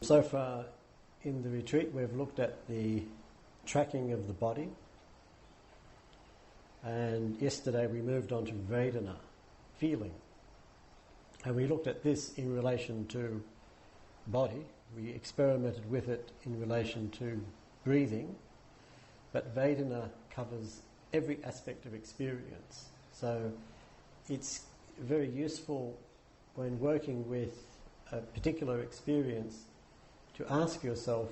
So far in the retreat we've looked at the tracking of the body, and yesterday we moved on to Vedana, feeling. And we looked at this in relation to body. We experimented with it in relation to breathing, but Vedana covers every aspect of experience. So it's very useful when working with a particular experience to ask yourself,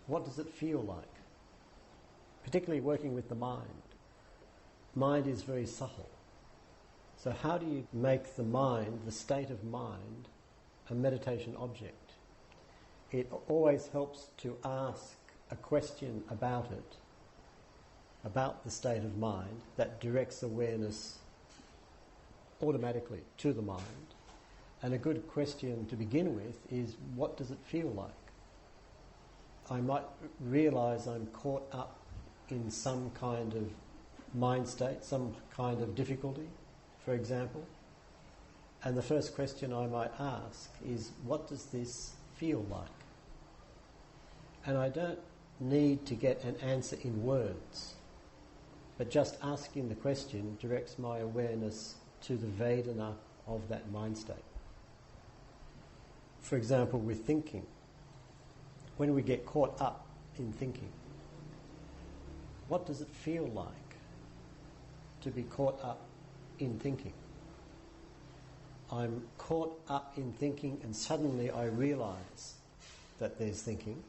what does it feel like? Particularly working with the mind. Mind is very subtle. So how do you make the mind, the state of mind, a meditation object? It always helps to ask a question about it, about the state of mind, that directs awareness automatically to the mind. And a good question to begin with is, what does it feel like? I might realise I'm caught up in some kind of mind state, some kind of difficulty, for example. And the first question I might ask is, what does this feel like? And I don't need to get an answer in words, but just asking the question directs my awareness to the Vedana of that mind state. For example, with thinking, when we get caught up in thinking, what does it feel like to be caught up in thinking? I'm caught up in thinking and suddenly I realise that there's thinking.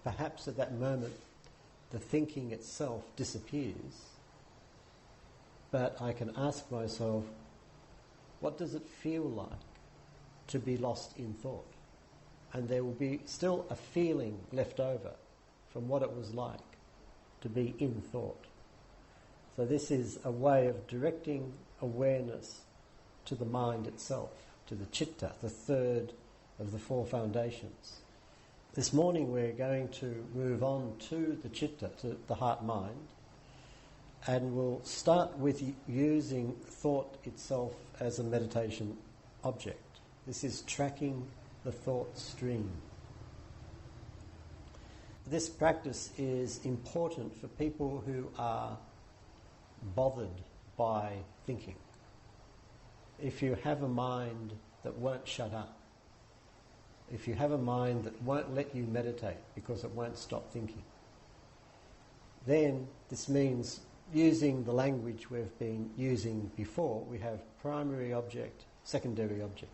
Perhaps at that moment the thinking itself disappears, but I can ask myself, what does it feel like to be lost in thought? And there will be still a feeling left over from what it was like to be in thought. So this is a way of directing awareness to the mind itself, to the citta, the third of the four foundations. This morning we're going to move on to the citta, to the heart-mind, and we'll start with using thought itself as a meditation object. This is tracking the thought stream. This practice is important for people who are bothered by thinking. If you have a mind that won't shut up, if you have a mind that won't let you meditate because it won't stop thinking, then this means using the language we've been using before. We have primary object, secondary object.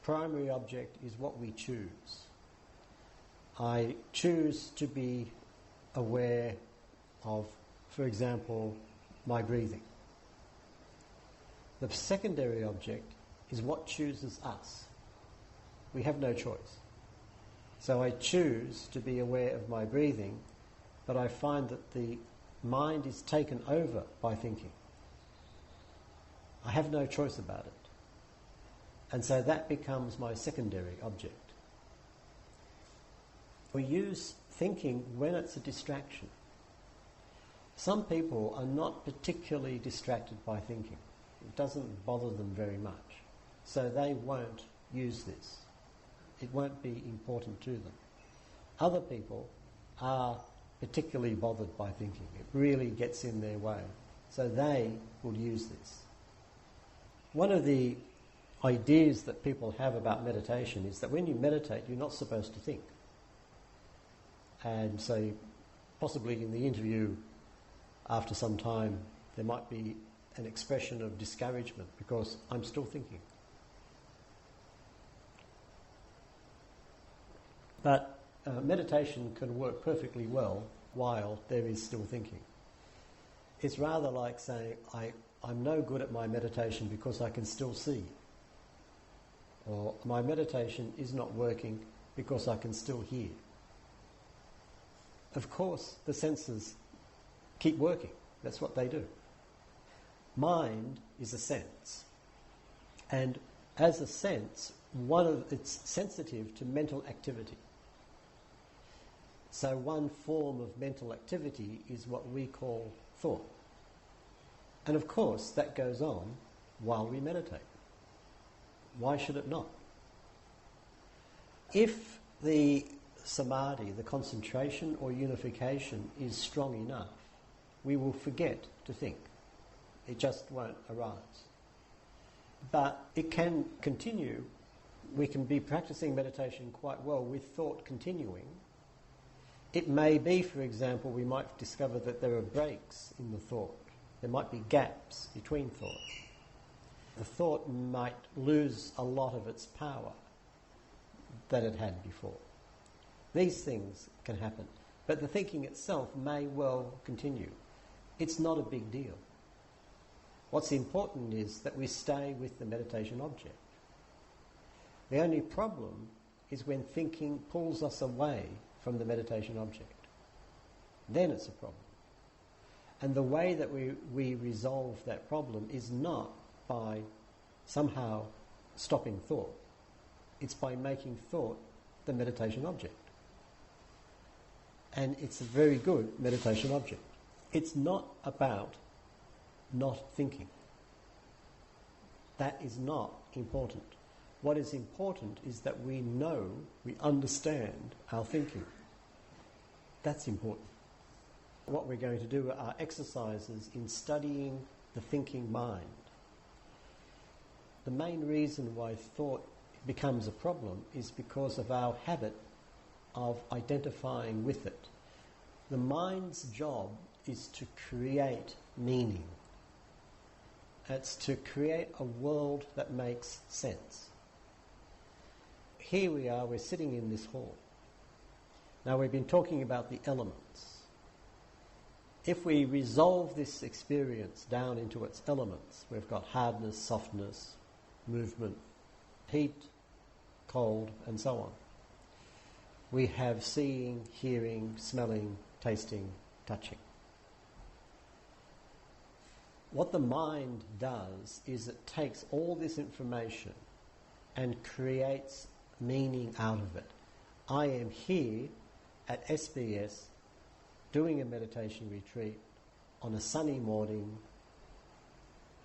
Primary object is what we choose. I choose to be aware of, for example, my breathing. The secondary object is what chooses us. We have no choice. So I choose to be aware of my breathing, but I find that the mind is taken over by thinking. I have no choice about it. And so that becomes my secondary object. We use thinking when it's a distraction. Some people are not particularly distracted by thinking. It doesn't bother them very much. So they won't use this. It won't be important to them. Other people are particularly bothered by thinking. It really gets in their way. So they will use this. One of the ideas that people have about meditation is that when you meditate, you're not supposed to think. And so possibly in the interview after some time there might be an expression of discouragement because I'm still thinking. But meditation can work perfectly well while there is still thinking. It's rather like saying, I'm no good at my meditation because I can still see. Or my meditation is not working because I can still hear. Of course, the senses keep working. That's what they do. Mind is a sense. And as a sense, it's sensitive to mental activity. So one form of mental activity is what we call thought. And of course, that goes on while we meditate. Why should it not? if the samadhi, the concentration or unification, is strong enough, we will forget to think. It just won't arise. But it can continue. We can be practicing meditation quite well with thought continuing. It may be, for example, we might discover that there are breaks in the thought. There might be gaps between thoughts. The thought might lose a lot of its power that it had before. These things can happen. But the thinking itself may well continue. It's not a big deal. What's important is that we stay with the meditation object. The only problem is when thinking pulls us away from the meditation object. Then it's a problem. And the way that we resolve that problem is not by somehow stopping thought. It's by making thought the meditation object. And it's a very good meditation object. It's not about not thinking. That is not important. What is important is that we know, we understand our thinking. That's important. What we're going to do are exercises in studying the thinking mind. The main reason why thought becomes a problem is because of our habit of identifying with it. The mind's job is to create meaning. It's to create a world that makes sense. Here we are, we're sitting in this hall. Now we've been talking about the elements. If we resolve this experience down into its elements, we've got hardness, softness, movement, heat, cold, and so on. We have seeing, hearing, smelling, tasting, touching. What the mind does is it takes all this information and creates meaning out of it. I am here at SBS doing a meditation retreat on a sunny morning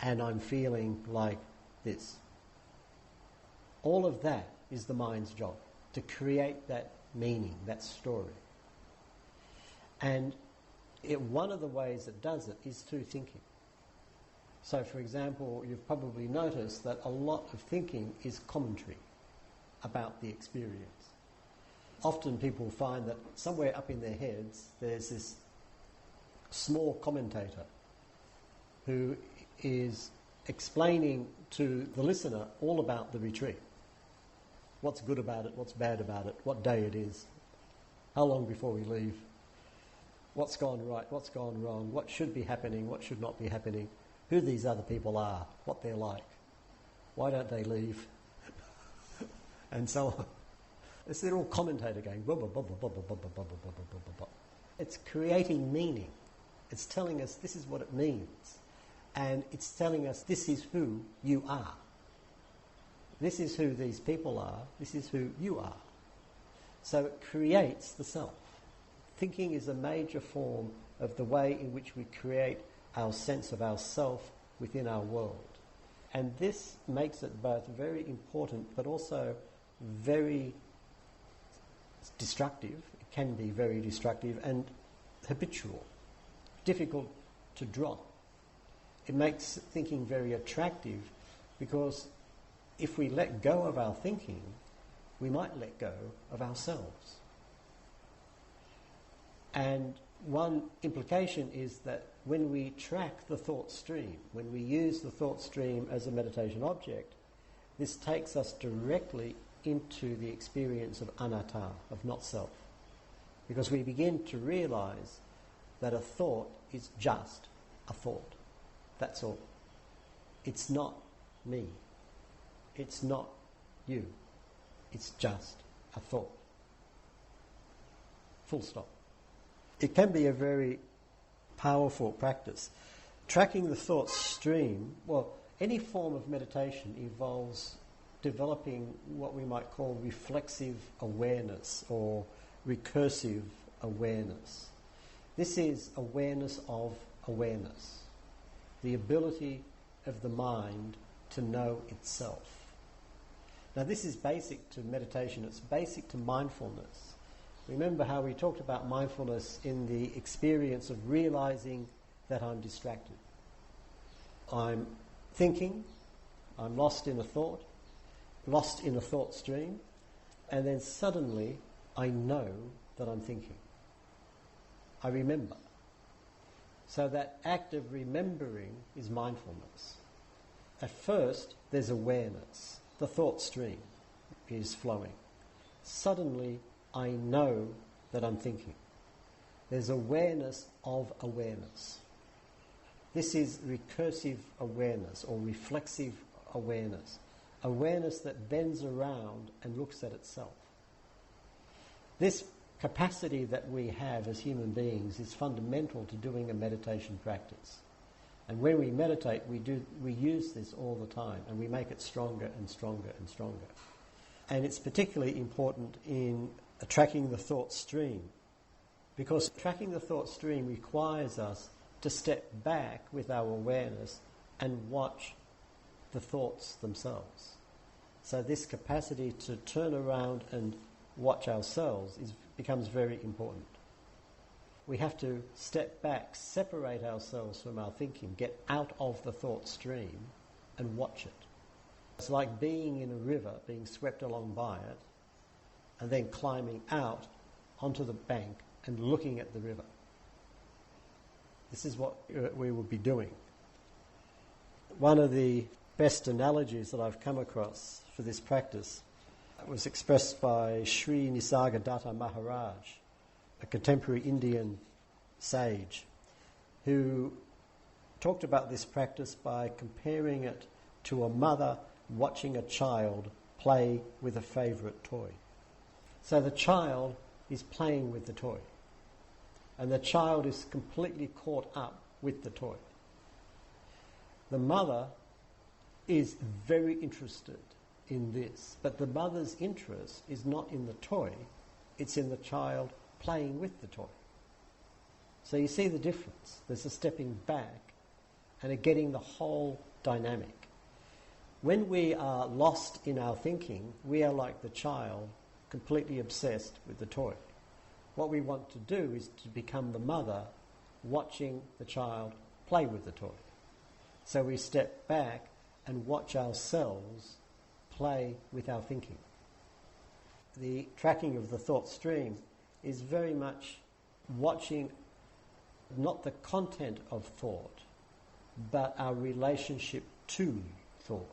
and I'm feeling like this. All of that is the mind's job, to create that meaning, that story. And one of the ways it does it is through thinking. So, for example, you've probably noticed that a lot of thinking is commentary about the experience. Often people find that somewhere up in their heads there's this small commentator who is explaining to the listener all about the retreat. What's good about it, what's bad about it, what day it is, how long before we leave, what's gone right, what's gone wrong, what should be happening, what should not be happening, who these other people are, what they're like, why don't they leave, and so on. It's their little commentator going, blah, blah, blah, blah, blah, blah, blah, blah, blah, blah, blah, blah, blah. It's creating meaning. It's telling us this is what it means. And it's telling us this is who you are. This is who these people are. This is who you are. So it creates the self. Thinking is a major form of the way in which we create our sense of ourself within our world. And this makes it both very important but also very destructive. It can be very destructive and habitual, difficult to drop. It makes thinking very attractive because if we let go of our thinking, we might let go of ourselves. And one implication is that when we track the thought stream, when we use the thought stream as a meditation object, this takes us directly into the experience of anatta, of not self. Because we begin to realize that a thought is just a thought. That's all. It's not me. It's not you. It's just a thought. Full stop. It can be a very powerful practice. Tracking the thought stream, well, any form of meditation involves developing what we might call reflexive awareness or recursive awareness. This is awareness of awareness, the ability of the mind to know itself. Now this is basic to meditation, it's basic to mindfulness. Remember how we talked about mindfulness in the experience of realizing that I'm distracted. I'm thinking, I'm lost in a thought stream, and then suddenly I know that I'm thinking. I remember. So that act of remembering is mindfulness. At first, there's awareness. The thought stream is flowing. Suddenly, I know that I'm thinking. There's awareness of awareness. This is recursive awareness or reflexive awareness. Awareness that bends around and looks at itself. This capacity that we have as human beings is fundamental to doing a meditation practice. And when we meditate, we use this all the time, and we make it stronger and stronger and stronger. And it's particularly important in tracking the thought stream, because tracking the thought stream requires us to step back with our awareness and watch the thoughts themselves. So this capacity to turn around and watch ourselves becomes very important. We have to step back, separate ourselves from our thinking, get out of the thought stream and watch it. It's like being in a river, being swept along by it, and then climbing out onto the bank and looking at the river. This is what we will be doing. One of the best analogies that I've come across for this practice was expressed by Sri Nisargadatta Maharaj, a contemporary Indian sage, who talked about this practice by comparing it to a mother watching a child play with a favourite toy. So the child is playing with the toy, and the child is completely caught up with the toy. The mother is very interested in this, but the mother's interest is not in the toy, it's in the child playing with the toy. So you see the difference. There's a stepping back and a getting the whole dynamic. When we are lost in our thinking, we are like the child, completely obsessed with the toy. What we want to do is to become the mother watching the child play with the toy. So we step back and watch ourselves play with our thinking. The tracking of the thought stream is very much watching not the content of thought, but our relationship to thought.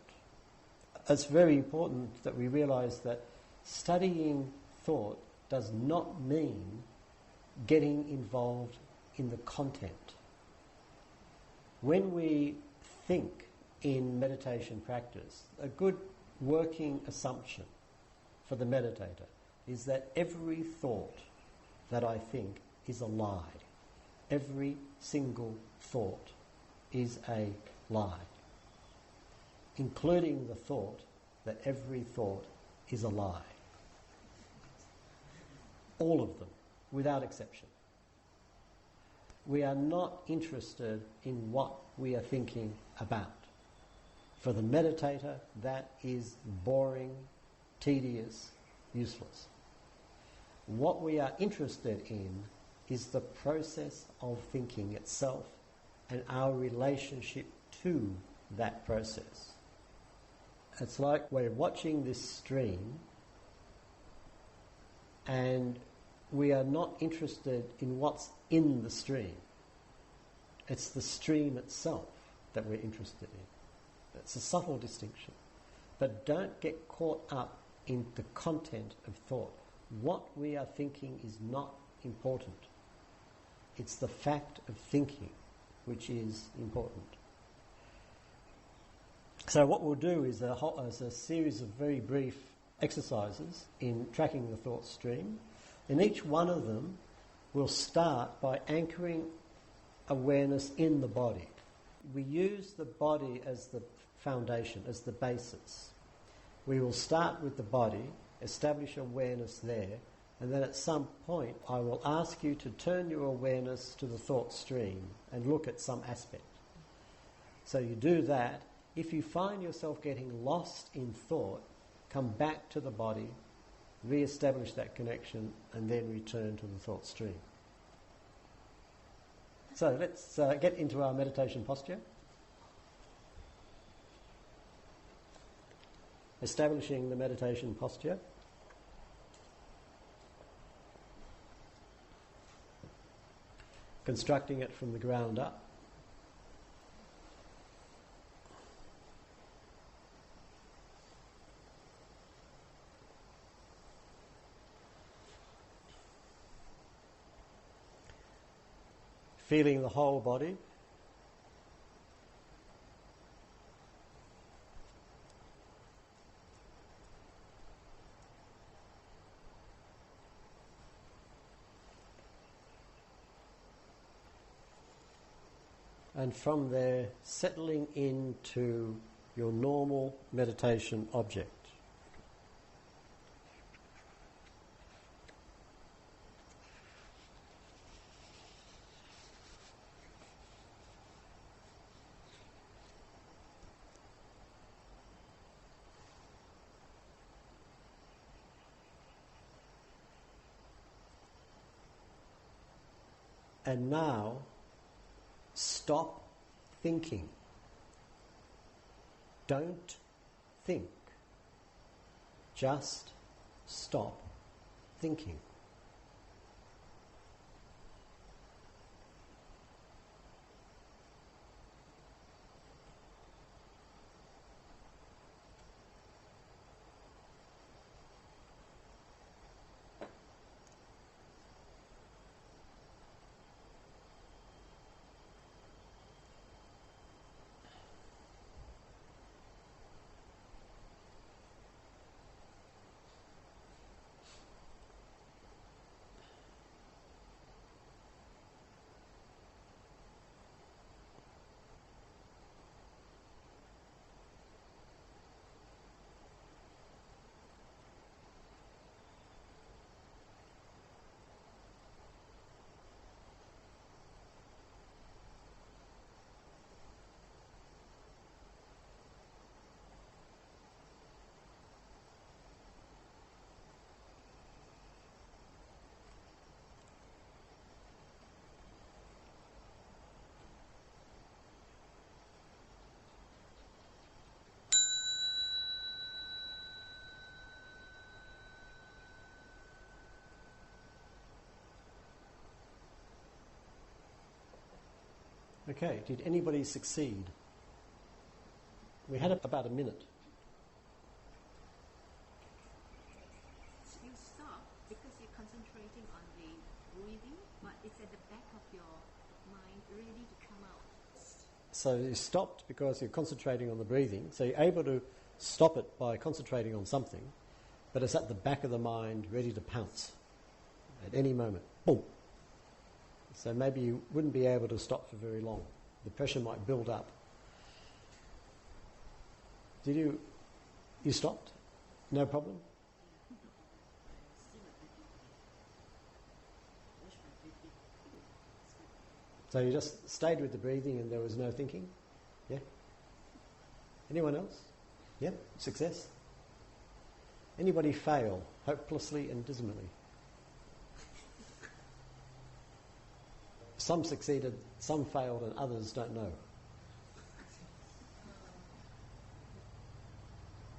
It's very important that we realise that studying thought does not mean getting involved in the content. When we think in meditation practice, a good working assumption for the meditator is that every thought that I think is a lie. Every single thought is a lie, including the thought that every thought is a lie. All of them, without exception. We are not interested in what we are thinking about. For the meditator, that is boring, tedious, useless. What we are interested in is the process of thinking itself and our relationship to that process. It's like we're watching this stream and we are not interested in what's in the stream. It's the stream itself that we're interested in. It's a subtle distinction. But don't get caught up in the content of thought. What we are thinking is not important. It's the fact of thinking which is important. So what we'll do is a series of very brief exercises in tracking the thought stream. In each one of them, we'll start by anchoring awareness in the body. We use the body as the foundation, as the basis. We will start with the body, establish awareness there, and then at some point I will ask you to turn your awareness to the thought stream and look at some aspect. So you do that. If you find yourself getting lost in thought, come back to the body, re-establish that connection, and then return to the thought stream. So let's get into our meditation posture. Establishing the meditation posture. Constructing it from the ground up. Feeling the whole body. And from there, settling into your normal meditation object. And now, stop thinking. Don't think. Just stop thinking. Okay, did anybody succeed? We had about a minute. You stop because you're concentrating on the breathing, but it's at the back of your mind ready to come out. So you stopped because you're concentrating on the breathing. So you're able to stop it by concentrating on something, but it's at the back of the mind ready to pounce at any moment. Boom. So maybe you wouldn't be able to stop for very long. The pressure might build up. Did you stopped? No problem? So you just stayed with the breathing and there was no thinking? Yeah? Anyone else? Yeah? Success? Anybody fail hopelessly and dismally? Some succeeded, some failed, and others don't know.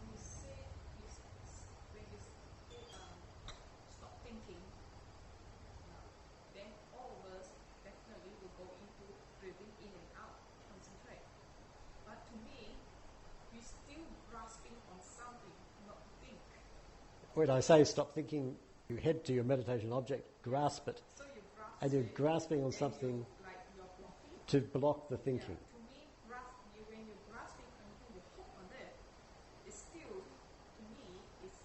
You say when you stop thinking, then all of us definitely will go into breathing in and out, concentrate. But to me, we're still grasping on something, not to think. When I say stop thinking, you head to your meditation object, grasp it, So you grasp and you're it, grasping on and something like you're blocking. to block the thinking. Yeah, to me, when you're grasping and you hook on it, it's still, to me, it's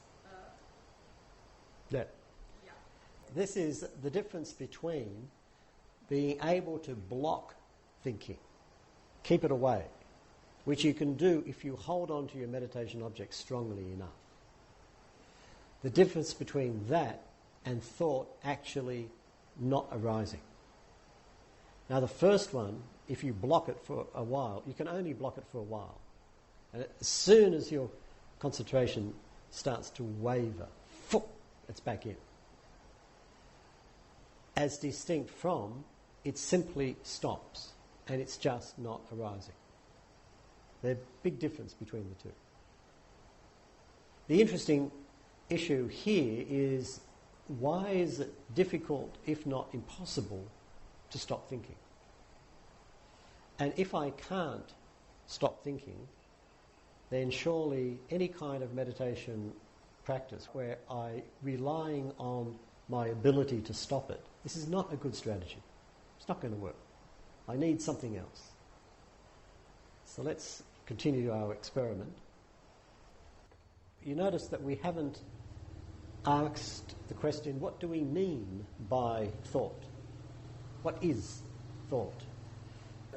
Yeah. yeah. This is the difference between being able to block thinking, keep it away, which you can do if you hold on to your meditation object strongly enough. The difference between that and thought actually not arising. Now the first one, if you block it for a while, you can only block it for a while. And as soon as your concentration starts to waver. It's back in. As distinct from, it simply stops and it's just not arising. There's a big difference between the two. The interesting issue here is, why is it difficult, if not impossible, to stop thinking? And if I can't stop thinking, then surely any kind of meditation practice where I'm relying on my ability to stop it, this is not a good strategy. It's not going to work. I need something else. So let's continue our experiment. You notice that we haven't asked the question, what do we mean by thought? What is thought?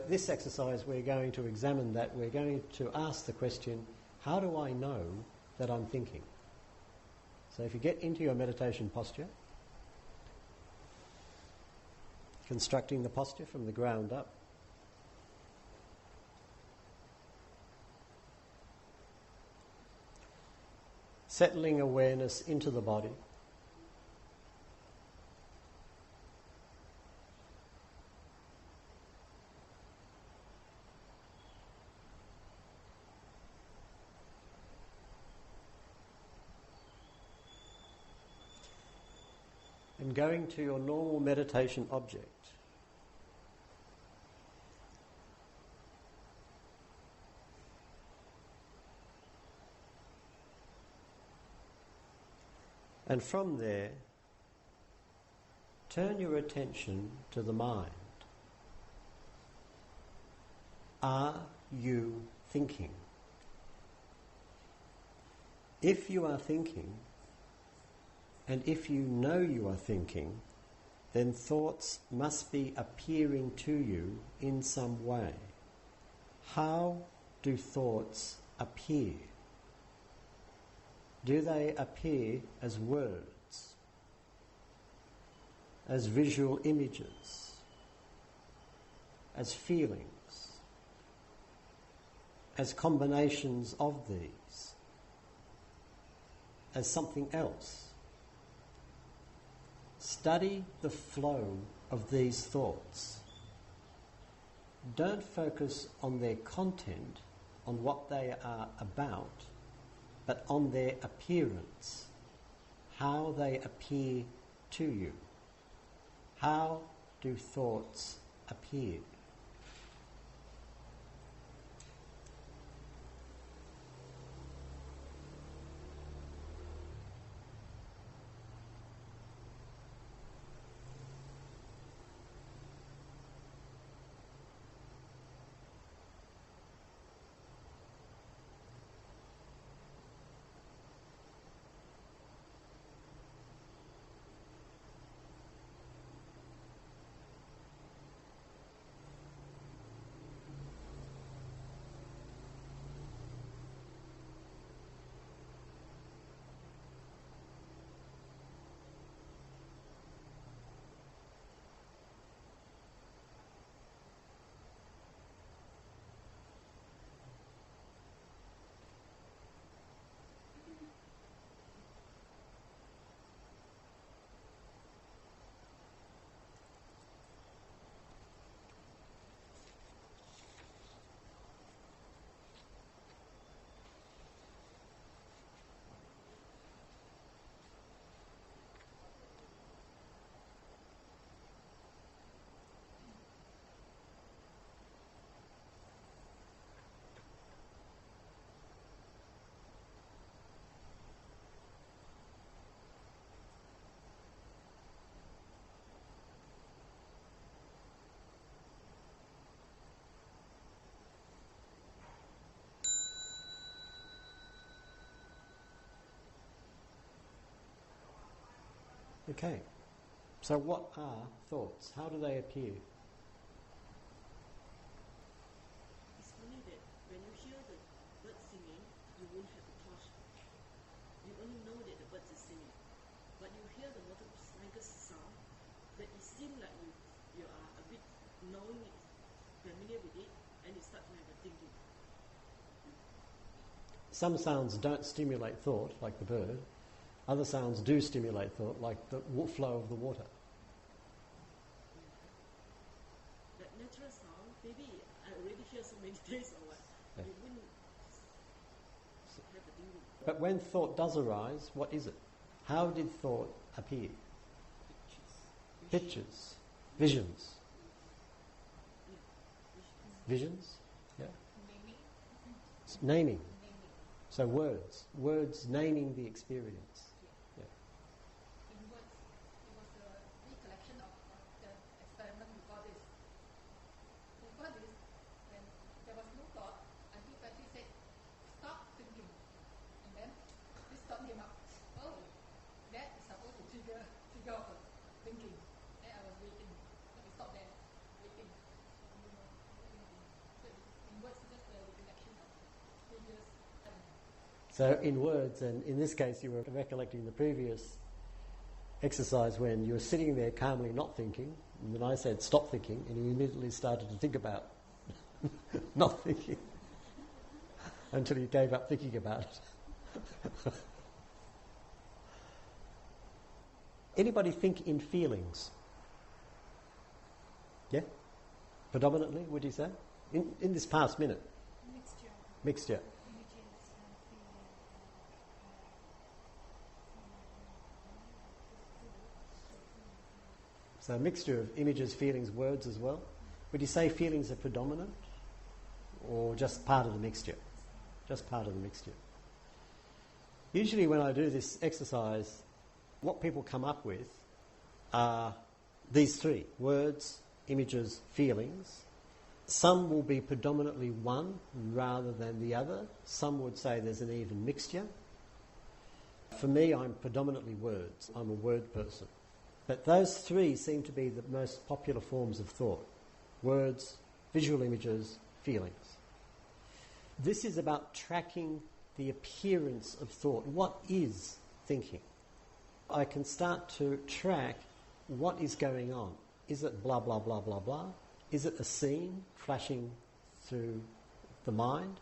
This exercise, we're going to examine that. We're going to ask the question, how do I know that I'm thinking? So if you get into your meditation posture, constructing the posture from the ground up, settling awareness into the body, and going to your normal meditation object. And from there, turn your attention to the mind. Are you thinking? If you are thinking, and if you know you are thinking, then thoughts must be appearing to you in some way. How do thoughts appear? Do they appear as words, as visual images, as feelings, as combinations of these, as something else? Study the flow of these thoughts. Don't focus on their content, on what they are about, but on their appearance, how they appear to you. How do thoughts appear? Okay, so what are thoughts? How do they appear? It's funny that when you hear the bird singing, you won't have a thought. You only know that the bird is singing. But you hear the motorcycle's sound, that it seems like you are a bit knowing it, familiar with it, and you start to have a thinking. Some sounds don't stimulate thought, like the bird. Other sounds do stimulate thought, like the flow of the water. That natural sound, maybe I already hear so many days or what. Yeah. You wouldn't have a thinking. But when thought does arise, what is it? How did thought appear? Pictures, visions. Visions? Yeah. It's naming. So words naming the experience. Yeah. In words, it was a recollection of the experiment before this. Before this, when there was no thought, until Patrick said, stop thinking. And then this thought came up. Oh, that is supposed to trigger off thinking. Then I was waiting. So we stopped there, waiting. Thinking. So in words, it's just a recollection of previous. So in words, and in this case you were recollecting the previous exercise when you were sitting there calmly not thinking, and then I said stop thinking, and you immediately started to think about not thinking until you gave up thinking about it. Anybody think in feelings? Yeah? Predominantly, would you say? In this past minute? Mixture. So a mixture of images, feelings, words as well. Would you say feelings are predominant or just part of the mixture? Just part of the mixture. Usually when I do this exercise, what people come up with are these three: words, images, feelings. Some will be predominantly one rather than the other. Some would say there's an even mixture. For me, I'm predominantly words. I'm a word person. But those three seem to be the most popular forms of thought: words, visual images, feelings. This is about tracking the appearance of thought. What is thinking? I can start to track what is going on. Is it blah, blah, blah, blah, blah? Is it a scene flashing through the mind?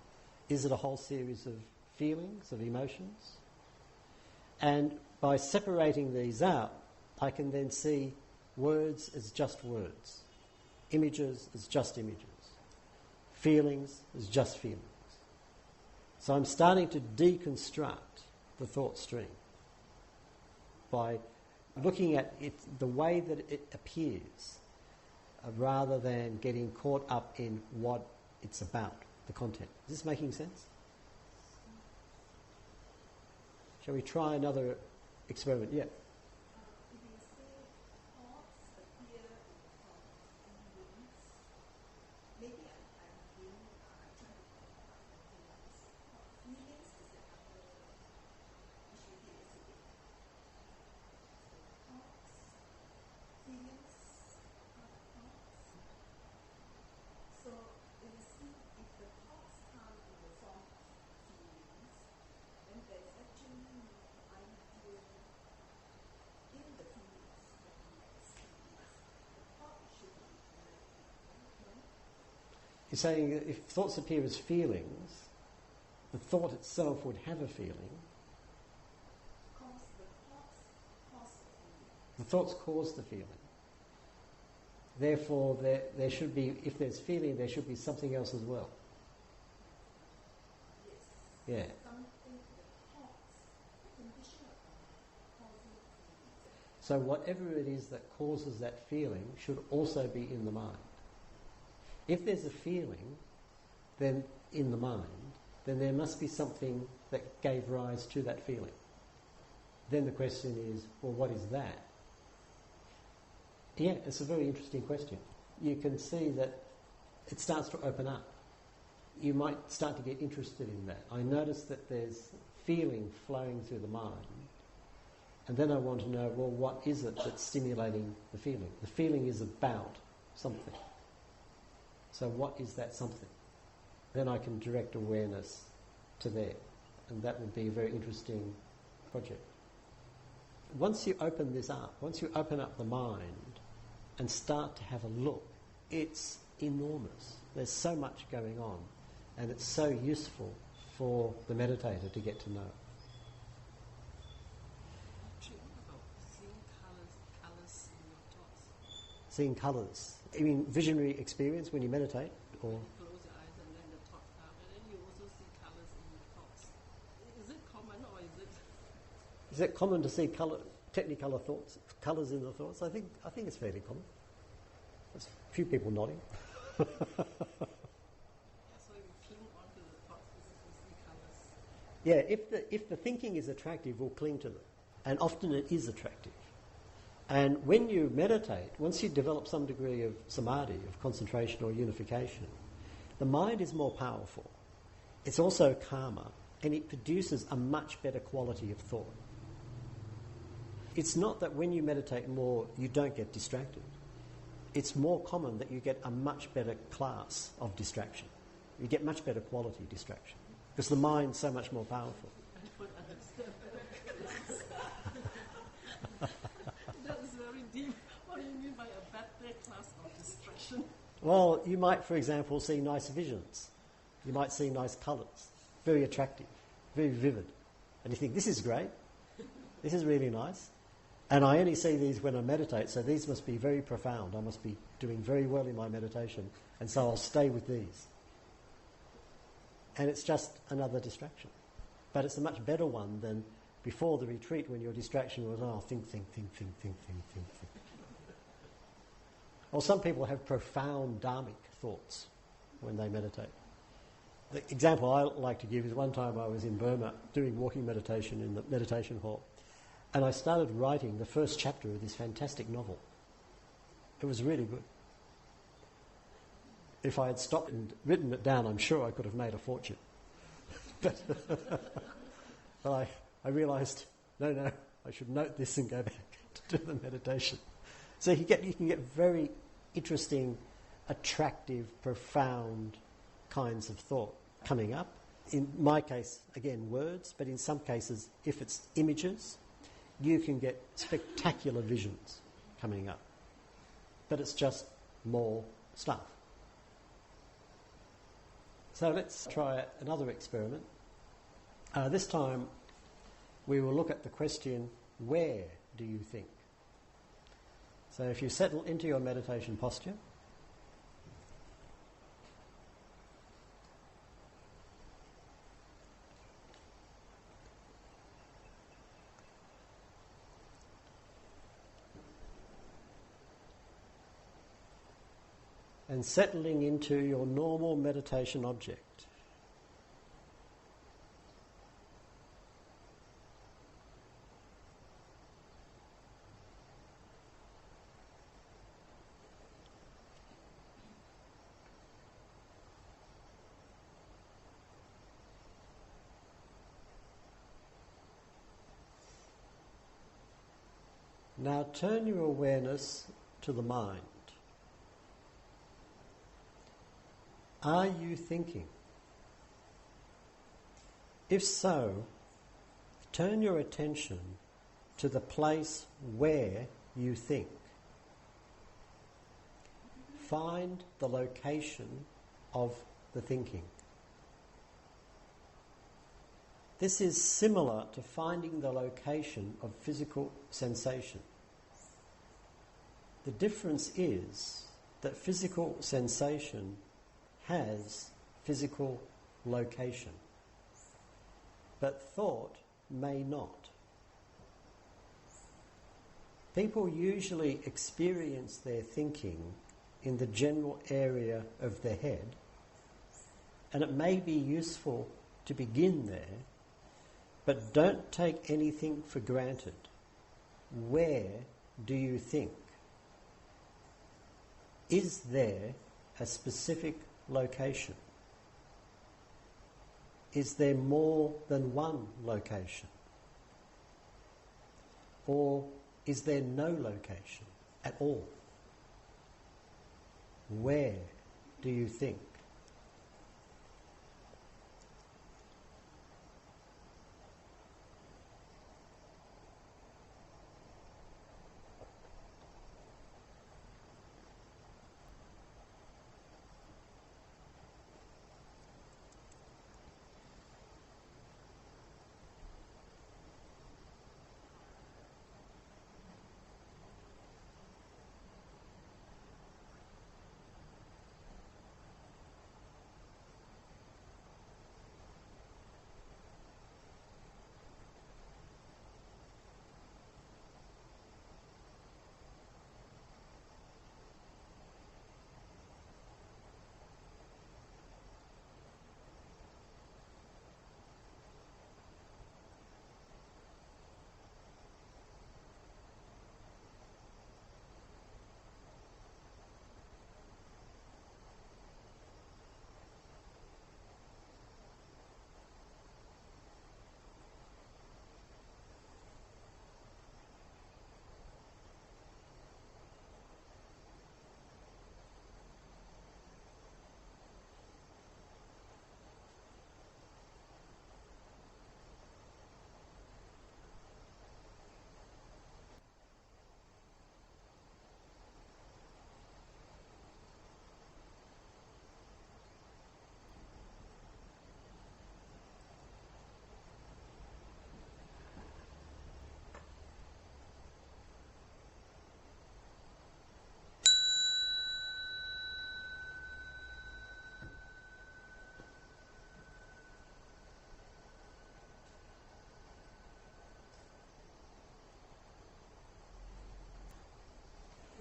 Is it a whole series of feelings, of emotions? And by separating these out, I can then see words as just words, images as just images, feelings as just feelings. So I'm starting to deconstruct the thought stream by looking at it the way that it appears, rather than getting caught up in what it's about, the content. Is this making sense? Shall we try another experiment? Yeah. You're saying that if thoughts appear as feelings, the thought itself would have a feeling. The thoughts cause the feeling. Therefore, there should be, if there's feeling, there should be something else as well. Yeah. So whatever it is that causes that feeling should also be in the mind. If there's a feeling, then in the mind, then there must be something that gave rise to that feeling. Then the question is, well, what is that? Yeah, it's a very interesting question. You can see that it starts to open up. You might start to get interested in that. I notice that there's feeling flowing through the mind, and then I want to know, well, what is it that's stimulating the feeling? The feeling is about something. So what is that something? Then I can direct awareness to there, and that would be a very interesting project. Once you open this up, once you open up the mind and start to have a look, it's enormous. There's so much going on, and it's so useful for the meditator to get to know. Actually, what about seeing colours in your thoughts? Seeing colours. You mean visionary experience when you meditate? Or You close your eyes and then the thoughts come, and then you also see colours in your thoughts. Is it common or is it? is it common to see technicolor thoughts, colours in the thoughts? I think it's fairly common. There's a few people nodding. Yeah, so you cling on to the thoughts because you see colours. Yeah, if the thinking is attractive, we'll cling to them. And often it is attractive. And when you meditate, once you develop some degree of samadhi, of concentration or unification, the mind is more powerful. It's also calmer, and it produces a much better quality of thought. It's not that when you meditate more, you don't get distracted. It's more common that you get a much better class of distraction. You get much better quality distraction, because the mind's so much more powerful. I don't understand. That is very deep. What do you mean by a better class of distraction? Well, you might, for example, see nice visions. You might see nice colours, very attractive, very vivid. And you think, this is great, this is really nice. And I only see these when I meditate, so these must be very profound. I must be doing very well in my meditation, and so I'll stay with these. And it's just another distraction. But it's a much better one than before the retreat when your distraction was, think. Or some people have profound dharmic thoughts when they meditate. The example I like to give is one time I was in Burma doing walking meditation in the meditation hall, and I started writing the first chapter of this fantastic novel. It was really good. If I had stopped and written it down, I'm sure I could have made a fortune. But I realised, no, I should note this and go back to do the meditation. So you can get very interesting, attractive, profound kinds of thought coming up. In my case, again, words, but in some cases, if it's images, you can get spectacular visions coming up. But it's just more stuff. So let's try another experiment. This time we will look at the question, where do you think? So if you settle into your meditation posture, and settling into your normal meditation object. Now turn your awareness to the mind. Are you thinking? If so, turn your attention to the place where you think. Find the location of the thinking. This is similar to finding the location of physical sensation. The difference is that physical sensation has physical location, but thought may not. People usually experience their thinking in the general area of the head, and it may be useful to begin there, but don't take anything for granted. Where do you think? Is there a specific location? Is there more than one location? Or is there no location at all? Where do you think?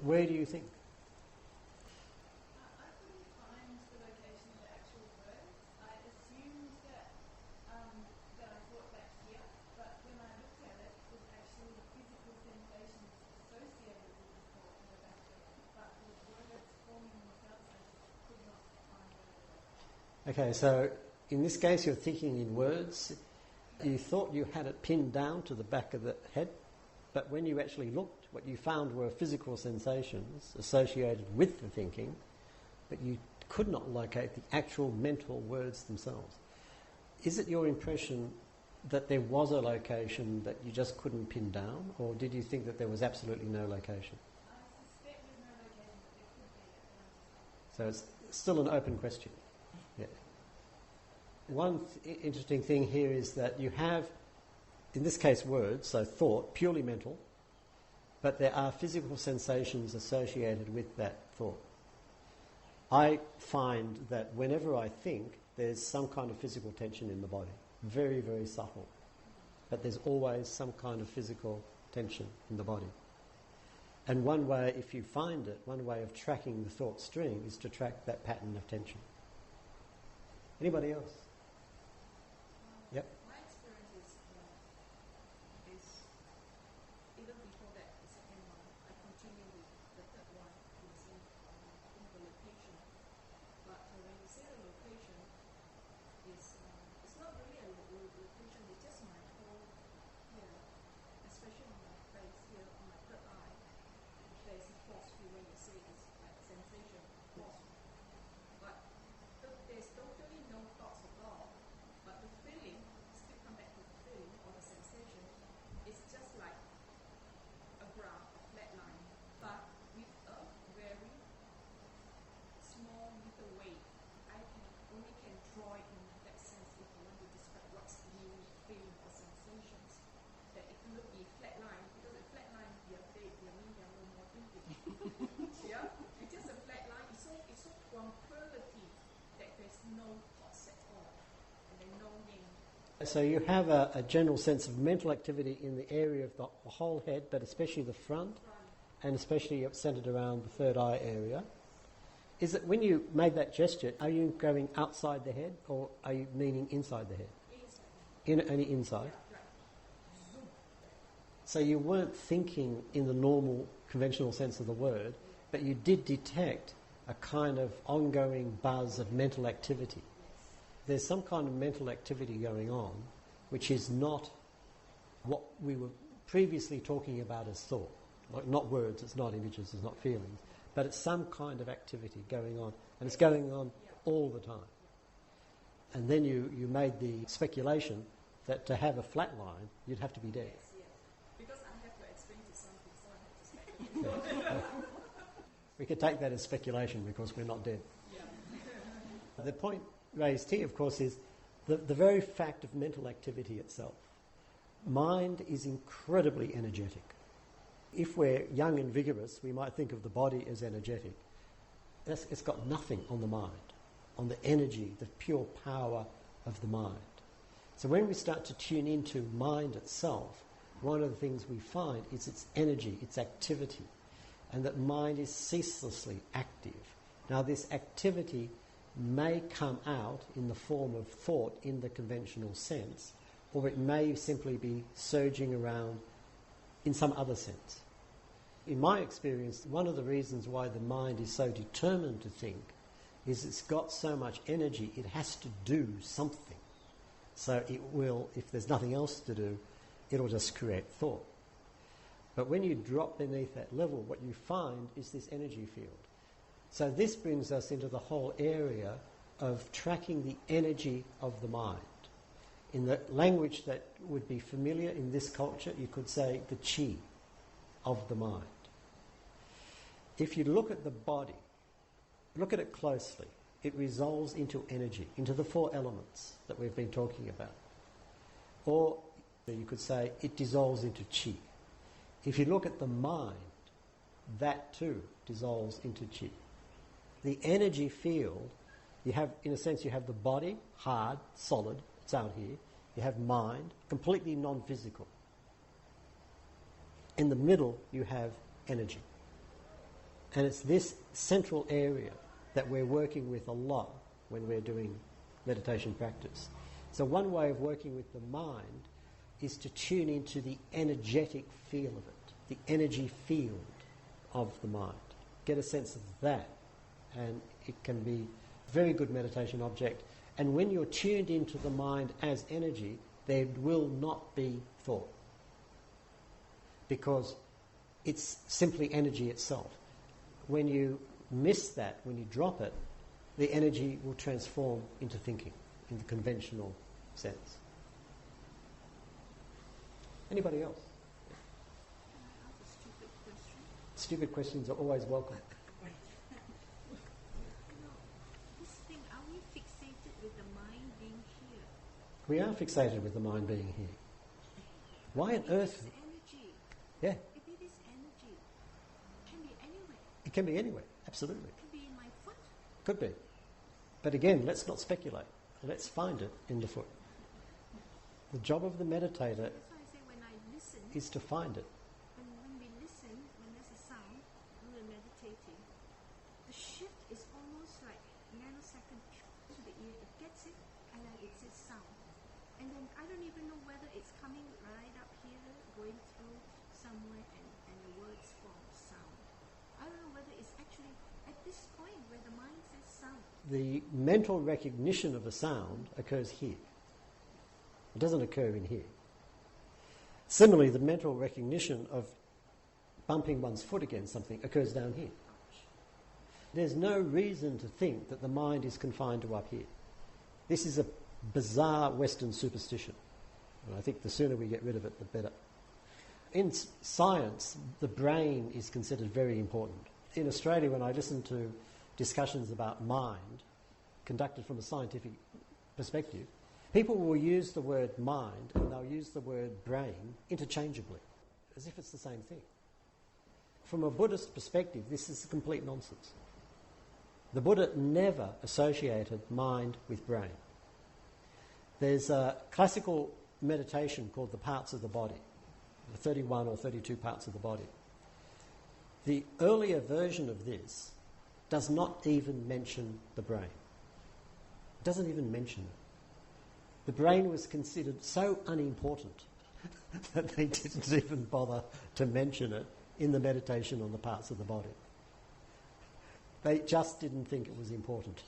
where do you think? I couldn't find the location of the actual words. I assumed that that I thought that here, but when I looked at it, it was actually physical sensations associated with the thought in the back there. But the words forming themselves, I just could not find where they were. Okay, so in this case you're thinking in words. You thought you had it pinned down to the back of the head, but when you actually looked, what you found were physical sensations associated with the thinking, but you could not locate the actual mental words themselves. Is it your impression that there was a location that you just couldn't pin down, or did you think that there was absolutely no location? I suspect there's no location, but there could be. So it's still an open question. Yeah. One interesting thing here is that you have, in this case, words, so thought, purely mental, but there are physical sensations associated with that thought. I find that whenever I think, there's some kind of physical tension in the body. Very, very subtle. But there's always some kind of physical tension in the body. And one way, if you find it, one way of tracking the thought stream is to track that pattern of tension. Anybody else? Yep. My experience is even before that, the second one, I continue with the third one in the same in the location. But when you say the location, it's not really a location, it's just my whole here, especially on my face here, on my third eye. There's a force feel when you say it's like sensation, force. But there's totally no thoughts at all. But the feeling, still come back to the feeling or the sensation, it's just like a graph, a flat line, but with a very small little wave. I only can draw it in that sense if you want to describe what's new feeling or sensations. That it could be flat line, because a flat line, you're dead, you mean you're no more thinking. Yeah? It's just a flat line, it's so tranquility that there's no thoughts at all. And then no name. So you have a general sense of mental activity in the area of the whole head, but especially the front, and especially centered around the third eye area. Is it when you made that gesture, are you going outside the head, or are you meaning inside the head? Inside. Only inside? Right. So you weren't thinking in the normal, conventional sense of the word, but you did detect a kind of ongoing buzz of mental activity. There's some kind of mental activity going on which is not what we were previously talking about as thought. Like not words, it's not images, it's not feelings, but it's some kind of activity going on, and it's going on all the time. And then you made the speculation that to have a flat line, you'd have to be dead. Yes. Because I have to explain to something, so I have to speculate. We could take that as speculation because we're not dead. Yeah. The point raised here, of course, is the very fact of mental activity itself. Mind is incredibly energetic. If we're young and vigorous, we might think of the body as energetic. It's got nothing on the mind, on the energy, the pure power of the mind. So when we start to tune into mind itself, one of the things we find is its energy, its activity, and that mind is ceaselessly active. Now this activity may come out in the form of thought in the conventional sense, or it may simply be surging around in some other sense. In my experience, one of the reasons why the mind is so determined to think is it's got so much energy, it has to do something. So it will, if there's nothing else to do, it'll just create thought. But when you drop beneath that level, what you find is this energy field. So this brings us into the whole area of tracking the energy of the mind. In the language that would be familiar in this culture, you could say the chi of the mind. If you look at the body, look at it closely, it resolves into energy, into the four elements that we've been talking about. Or you could say it dissolves into chi. If you look at the mind, that too dissolves into chi. The energy field, you have, in a sense, you have the body, hard, solid, it's out here. You have mind, completely non-physical. In the middle, you have energy. And it's this central area that we're working with a lot when we're doing meditation practice. So one way of working with the mind is to tune into the energetic feel of it, the energy field of the mind. Get a sense of that, and it can be a very good meditation object. And when you're tuned into the mind as energy, there will not be thought, because it's simply energy itself. When you miss that, when you drop it, the energy will transform into thinking, in the conventional sense. Anybody else? Can I ask a stupid question? Stupid questions are always welcome. This thing, are we fixated with the mind being here? We are fixated with the mind being here. Why on earth? It's energy. Yeah, If it is energy, it can be anywhere. it can be anywhere, absolutely. It can be in my foot. Could be. But again, let's not speculate. Let's find it in the foot. The job of the meditator That's why I say when I listen, is to find it. when we listen, when there's a sound, when we're meditating, the shift is almost like nanosecond to the ear. It gets it, and then it says sound. And then I don't even know whether it's coming right up here, going through somewhere, and the words form sound. I don't know whether it's actually at this point where the mind says sound. The mental recognition of a sound occurs here. It doesn't occur in here. Similarly, the mental recognition of bumping one's foot against something occurs down here. There's no reason to think that the mind is confined to up here. This is a bizarre Western superstition. And I think the sooner we get rid of it, the better. In science, the brain is considered very important. In Australia, when I listen to discussions about mind, conducted from a scientific perspective, people will use the word mind and they'll use the word brain interchangeably, as if it's the same thing. From a Buddhist perspective, this is complete nonsense. The Buddha never associated mind with brain. There's a classical meditation called the parts of the body, the 31 or 32 parts of the body. The earlier version of this does not even mention the brain. It doesn't even mention it. The brain was considered so unimportant that they didn't even bother to mention it in the meditation on the parts of the body. They just didn't think it was important.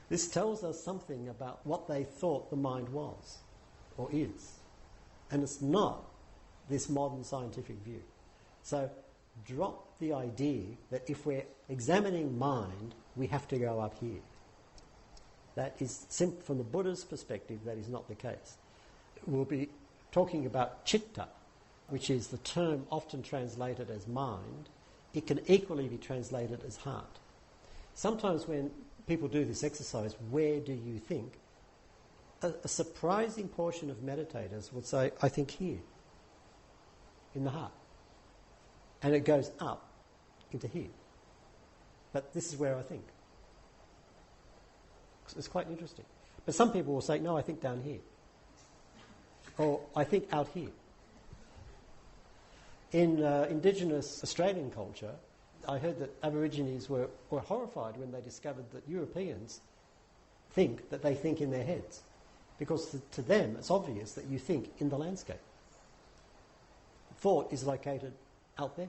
This tells us something about what they thought the mind was, or is. And it's not this modern scientific view. So drop the idea that if we're examining mind, we have to go up here. That is, from the Buddha's perspective, that is not the case. We'll be talking about citta, which is the term often translated as mind. It can equally be translated as heart. Sometimes when people do this exercise, where do you think? A surprising portion of meditators would say, I think here, in the heart. And it goes up into here. But this is where I think. It's quite interesting. But some people will say, no, I think down here. Or I think out here. In indigenous Australian culture, I heard that Aborigines were horrified when they discovered that Europeans think that they think in their heads. Because to them, it's obvious that you think in the landscape. Thought is located out there.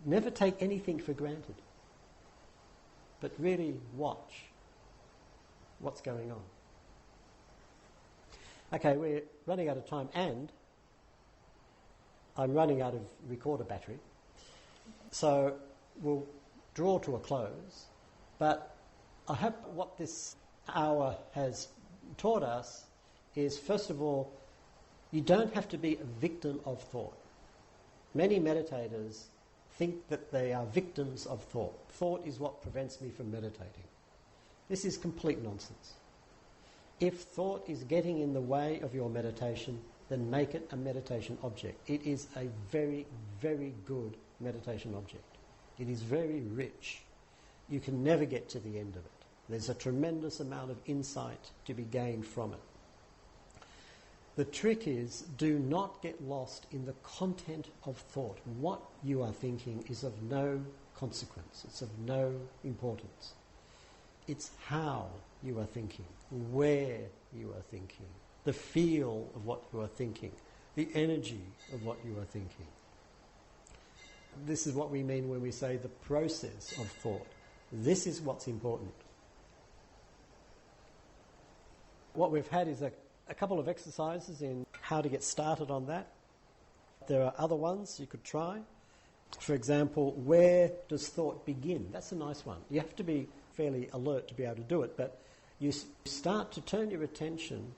Never take anything for granted, but really watch what's going on. Okay, we're running out of time, and I'm running out of recorder battery. So we'll draw to a close, but I hope what this hour has taught us is, first of all, you don't have to be a victim of thought. Many meditators think that they are victims of thought. Thought is what prevents me from meditating. This is complete nonsense. If thought is getting in the way of your meditation, then make it a meditation object. It is a very, very good meditation object. It is very rich. You can never get to the end of it. There's a tremendous amount of insight to be gained from it. The trick is, do not get lost in the content of thought. What you are thinking is of no consequence. It's of no importance. It's how you are thinking, where you are thinking, the feel of what you are thinking, the energy of what you are thinking. This is what we mean when we say the process of thought. This is what's important. What we've had is a couple of exercises in how to get started on that. There are other ones you could try. For example, where does thought begin? That's a nice one. You have to be fairly alert to be able to do it, but you start to turn your attention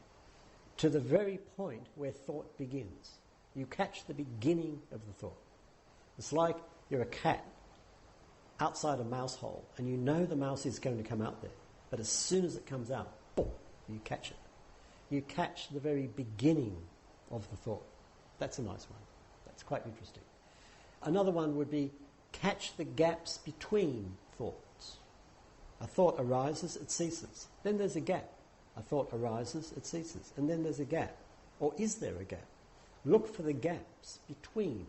to the very point where thought begins. You catch the beginning of the thought. It's like you're a cat outside a mouse hole and you know the mouse is going to come out there, but as soon as it comes out, boom, you catch it. You catch the very beginning of the thought. That's a nice one. That's quite interesting. Another one would be catch the gaps between thoughts. A thought arises, it ceases. Then there's a gap. A thought arises, it ceases. And then there's a gap. Or is there a gap? Look for the gaps between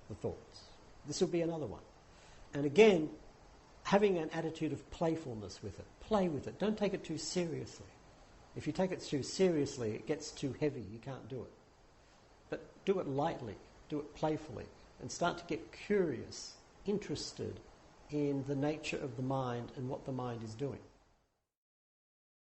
the thoughts. This will be another one. And again, having an attitude of playfulness with it. Play with it. Don't take it too seriously. If you take it too seriously, it gets too heavy. You can't do it. But do it lightly. Do it playfully. And start to get curious, interested in the nature of the mind and what the mind is doing.